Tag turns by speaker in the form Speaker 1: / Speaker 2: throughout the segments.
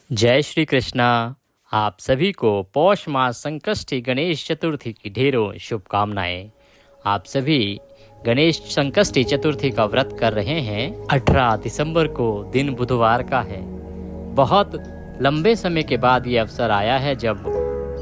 Speaker 1: जय श्री कृष्णा। आप सभी को पौष मास संकष्टी गणेश चतुर्थी की ढेरों शुभकामनाएं। आप सभी गणेश संकष्टी चतुर्थी का व्रत कर रहे हैं। 18 दिसंबर को दिन बुधवार का है। बहुत लंबे समय के बाद ये अवसर आया है जब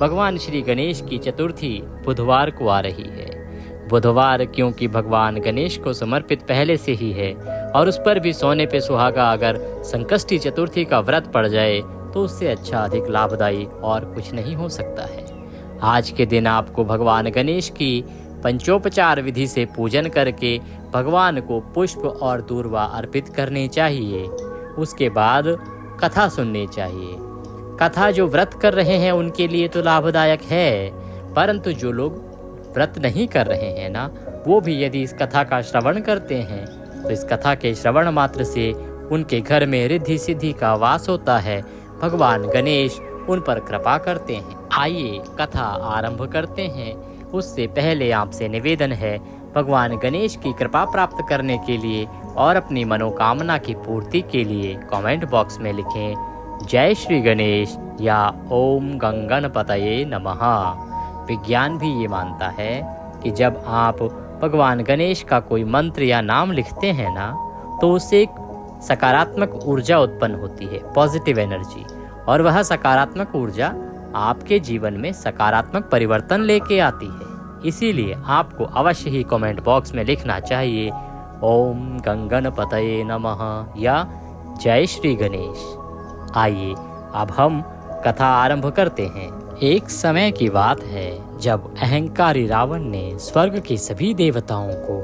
Speaker 1: भगवान श्री गणेश की चतुर्थी बुधवार को आ रही है। बुधवार क्योंकि भगवान गणेश को समर्पित पहले से ही है और उस पर भी सोने पे सुहागा अगर संकष्टी चतुर्थी का व्रत पड़ जाए तो उससे अच्छा अधिक लाभदायी और कुछ नहीं हो सकता है। आज के दिन आपको भगवान गणेश की पंचोपचार विधि से पूजन करके भगवान को पुष्प और दूर्वा अर्पित करने चाहिए। उसके बाद कथा सुननी चाहिए। कथा जो व्रत कर रहे हैं उनके लिए तो लाभदायक है, परंतु जो लोग व्रत नहीं कर रहे हैं ना, वो भी यदि इस कथा का श्रवण करते हैं तो इस कथा के श्रवण मात्र से उनके घर में रिद्धि सिद्धि का वास होता है। भगवान गणेश उन पर कृपा करते हैं। आइए कथा आरंभ करते हैं। उससे पहले आपसे निवेदन है, भगवान गणेश की कृपा प्राप्त करने के लिए और अपनी मनोकामना की पूर्ति के लिए कमेंट बॉक्स में लिखें जय श्री गणेश या ओम गंगणपतये नमः। विज्ञान भी ये मानता है कि जब आप भगवान गणेश का कोई मंत्र या नाम लिखते हैं ना, तो उससे एक सकारात्मक ऊर्जा उत्पन्न होती है, पॉजिटिव एनर्जी, और वह सकारात्मक ऊर्जा आपके जीवन में सकारात्मक परिवर्तन लेके आती है। इसीलिए आपको अवश्य ही कमेंट बॉक्स में लिखना चाहिए ओम गंगणपतये नमः या जय श्री गणेश। आइए अब हम कथा आरंभ करते हैं। एक समय की बात है जब अहंकारी रावण ने स्वर्ग के सभी देवताओं को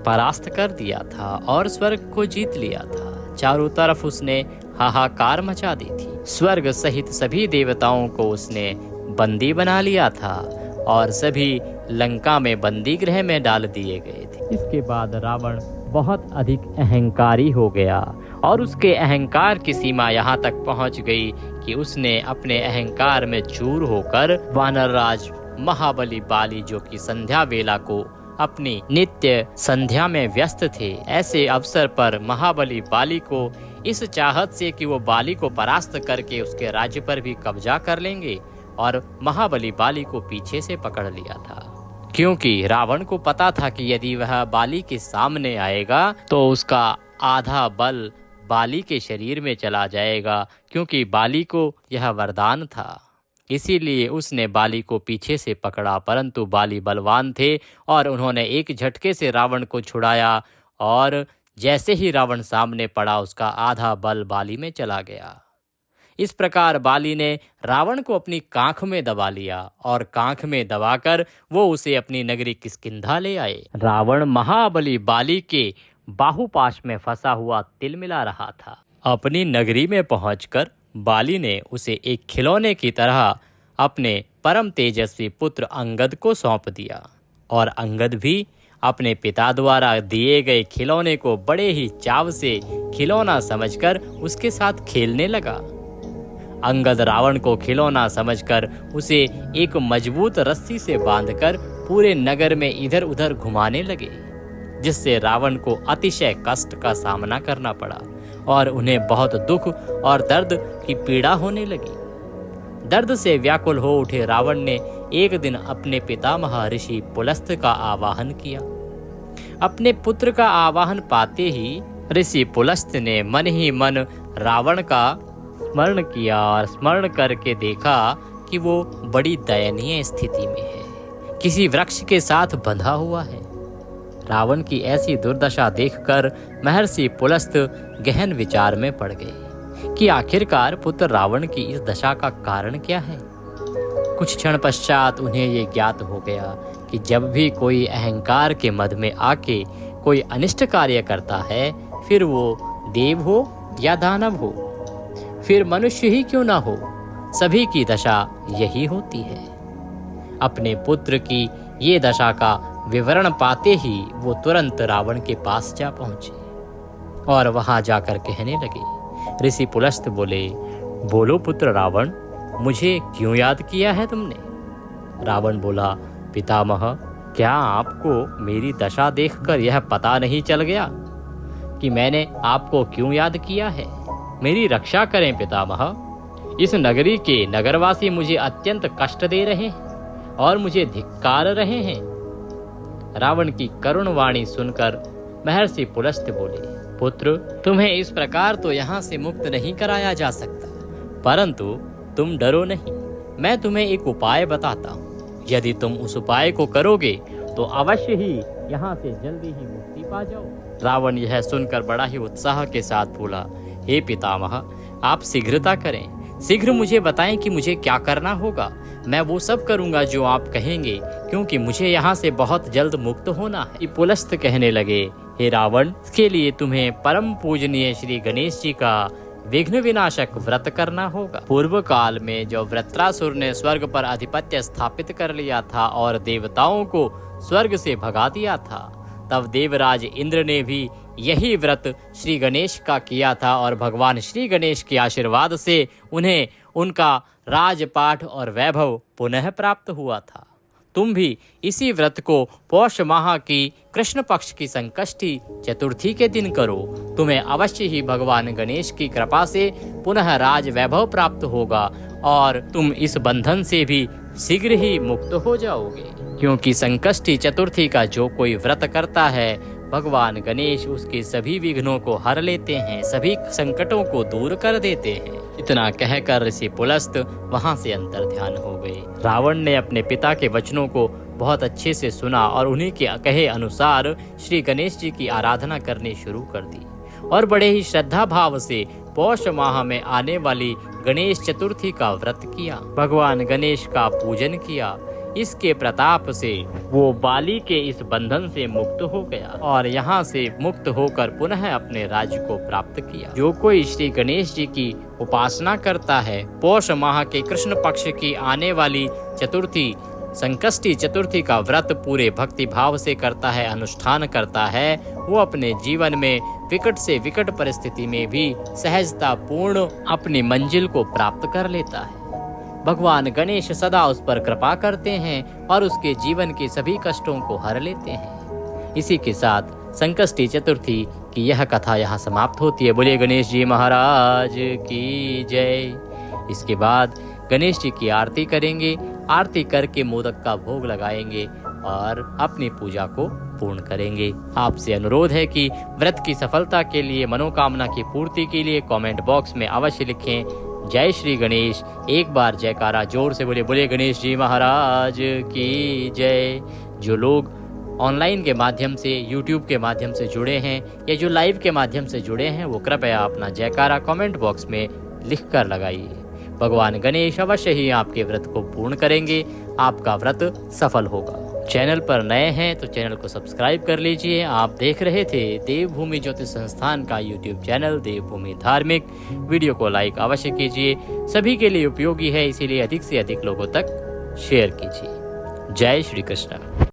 Speaker 1: परास्त कर दिया था और स्वर्ग को जीत लिया था। चारों तरफ उसने हाहाकार मचा दी थी। स्वर्ग सहित सभी देवताओं को उसने बंदी बना लिया था और सभी लंका में बंदी गृह में डाल दिए गए थे। इसके बाद रावण बहुत अधिक अहंकारी हो गया और उसके अहंकार की सीमा यहाँ तक पहुँच गई कि उसने अपने अहंकार में चूर होकर वानर राज महाबली बाली, जो कि संध्या वेला को अपनी नित्य संध्या में व्यस्त थे, ऐसे अवसर पर महाबली बाली को इस चाहत से कि वो बाली को परास्त करके उसके राज्य पर भी कब्जा कर लेंगे, और महाबली बाली को पीछे से पकड़ लिया था। क्योंकि रावण को पता था कि यदि वह बाली के सामने आएगा तो उसका आधा बल बाली के शरीर में चला जाएगा, क्योंकि बाली को यह वरदान था। इसीलिए उसने बाली को पीछे से पकड़ा, परंतु बाली बलवान थे और उन्होंने एक झटके से रावण को छुड़ाया, और जैसे ही रावण सामने पड़ा उसका आधा बल बाली में चला गया। इस प्रकार बाली ने रावण को अपनी कांख में दबा लिया और कांख में दबाकर वो उसे अपनी नगरी किष्किंधा ले आए। रावण महाबली बाली के बाहुपाश में फंसा हुआ तिलमिला रहा था। अपनी नगरी में पहुंचकर बाली ने उसे एक खिलौने की तरह अपने परम तेजस्वी पुत्र अंगद को सौंप दिया, और अंगद भी अपने पिता द्वारा दिए गए खिलौने को बड़े ही चाव से खिलौना समझकर उसके साथ खेलने लगा। अंगद रावण को खिलौना समझकर उसे एक मजबूत रस्सी से बांधकर पूरे नगर में इधर उधर घुमाने लगे, जिससे रावण को अतिशय कष्ट का सामना करना पड़ा और उन्हें बहुत दुख और दर्द की पीड़ा होने लगी। दर्द से व्याकुल हो उठे रावण ने एक दिन अपने पितामह ऋषि पुलस्त्य का आवाहन किया। अपने पुत्र का आवाहन पाते ही ऋषि पुलस्त्य ने मन ही मन रावण का स्मरण किया और स्मरण करके देखा कि वो बड़ी दयनीय स्थिति में है, किसी वृक्ष के साथ बंधा हुआ है। रावण की ऐसी दुर्दशा देखकर महर्षि पुलस्त्य गहन विचार में पड़ गए कि आखिरकार पुत्र रावण की इस दशा का कारण क्या है। कुछ क्षण पश्चात उन्हें ये ज्ञात हो गया कि जब भी कोई अहंकार के मद में आके कोई अनिष्ट कार्य करता है, फिर वो देव हो या दानव हो, फिर मनुष्य ही क्यों ना हो, सभी की दशा यही होती है। अपने पुत्र की ये दशा का विवरण पाते ही वो तुरंत रावण के पास जा पहुंचे और वहां जाकर कहने लगे। ऋषि पुलस्त्य बोले, बोलो पुत्र रावण, मुझे क्यों याद किया है तुमने? रावण बोला, पितामह, क्या आपको मेरी दशा देखकर यह पता नहीं चल गया कि मैंने आपको क्यों याद किया है? मेरी रक्षा करें पितामह। इस नगरी के नगरवासी मुझे अत्यंत कष्ट दे रहे हैं और मुझे धिक्कार रहे हैं। रावण की करुण वाणी सुनकर महर्षि पुलस्त्य बोले, पुत्र, तुम्हें इस प्रकार तो यहाँ से मुक्त नहीं कराया जा सकता, परंतु तुम डरो नहीं, मैं तुम्हें एक उपाय बताता हूँ। यदि तुम उस उपाय को करोगे तो अवश्य ही यहाँ से जल्दी ही मुक्ति पा जाओ। रावण यह सुनकर बड़ा ही उत्साह के साथ बोला, हे पितामह, आप शीघ्रता करें, शीघ्र मुझे बताएं कि मुझे क्या करना होगा। मैं वो सब करूंगा जो आप कहेंगे, क्योंकि मुझे यहाँ से बहुत जल्द मुक्त होना है। पुलस्त्य कहने लगे, हे रावण, इसके लिए तुम्हें परम पूजनीय श्री गणेश जी का विघ्न विनाशक व्रत करना होगा। पूर्व काल में जब वृत्रासुर ने स्वर्ग पर आधिपत्य स्थापित कर लिया था और देवताओं को स्वर्ग से भगा दिया था, तब देवराज इंद्र ने भी यही व्रत श्री गणेश का किया था और भगवान श्री गणेश के आशीर्वाद से उन्हें उनका राजपाठ और वैभव पुनः प्राप्त हुआ था। तुम भी इसी व्रत को पौष माह की कृष्ण पक्ष की संकष्टी चतुर्थी के दिन करो। तुम्हें अवश्य ही भगवान गणेश की कृपा से पुनः राज वैभव प्राप्त होगा और तुम इस बंधन से भी शीघ्र ही मुक्त हो जाओगे, क्योंकि संकष्टी चतुर्थी का जो कोई व्रत करता है, भगवान गणेश उसके सभी विघ्नों को हर लेते हैं, सभी संकटों को दूर कर देते हैं। इतना कहकर ऋषि पुलस्त्य वहां से अंतर ध्यान हो गए। रावण ने अपने पिता के वचनों को बहुत अच्छे से सुना और उन्हीं के कहे अनुसार श्री गणेश जी की आराधना करनी शुरू कर दी और बड़े ही श्रद्धा भाव से पौष माह में आने वाली गणेश चतुर्थी का व्रत किया। भगवान गणेश का पूजन किया। इसके प्रताप से वो बाली के इस बंधन से मुक्त हो गया और यहाँ से मुक्त होकर पुनः अपने राज्य को प्राप्त किया। जो कोई श्री गणेश जी की उपासना करता है, पौष माह के कृष्ण पक्ष की आने वाली चतुर्थी संकष्टी चतुर्थी का व्रत पूरे भक्ति भाव से करता है, अनुष्ठान करता है, वो अपने जीवन में विकट से विकट परिस्थिति में भी सहजता पूर्ण अपनी मंजिल को प्राप्त कर लेता है। भगवान गणेश सदा उस पर कृपा करते हैं और उसके जीवन के सभी कष्टों को हर लेते हैं। इसी के साथ संकष्टी चतुर्थी की यह कथा यहाँ समाप्त होती है। बोलिए गणेश जी महाराज की जय। इसके बाद गणेश जी की आरती करेंगे। आरती करके मोदक का भोग लगाएंगे और अपनी पूजा को पूर्ण करेंगे। आपसे अनुरोध है कि व्रत की सफलता के लिए, मनोकामना की पूर्ति के लिए कमेंट बॉक्स में अवश्य लिखें जय श्री गणेश। एक बार जयकारा जोर से बोले, बोले गणेश जी महाराज की जय। जो लोग ऑनलाइन के माध्यम से, यूट्यूब के माध्यम से जुड़े हैं या जो लाइव के माध्यम से जुड़े हैं, वो कृपया अपना जयकारा कमेंट बॉक्स में लिख कर लगाइए। भगवान गणेश अवश्य ही आपके व्रत को पूर्ण करेंगे, आपका व्रत सफल होगा। चैनल पर नए हैं तो चैनल को सब्सक्राइब कर लीजिए। आप देख रहे थे देवभूमि ज्योतिष संस्थान का यूट्यूब चैनल देवभूमि धार्मिक। वीडियो को लाइक अवश्य कीजिए, सभी के लिए उपयोगी है, इसीलिए अधिक से अधिक लोगों तक शेयर कीजिए। जय श्री कृष्ण।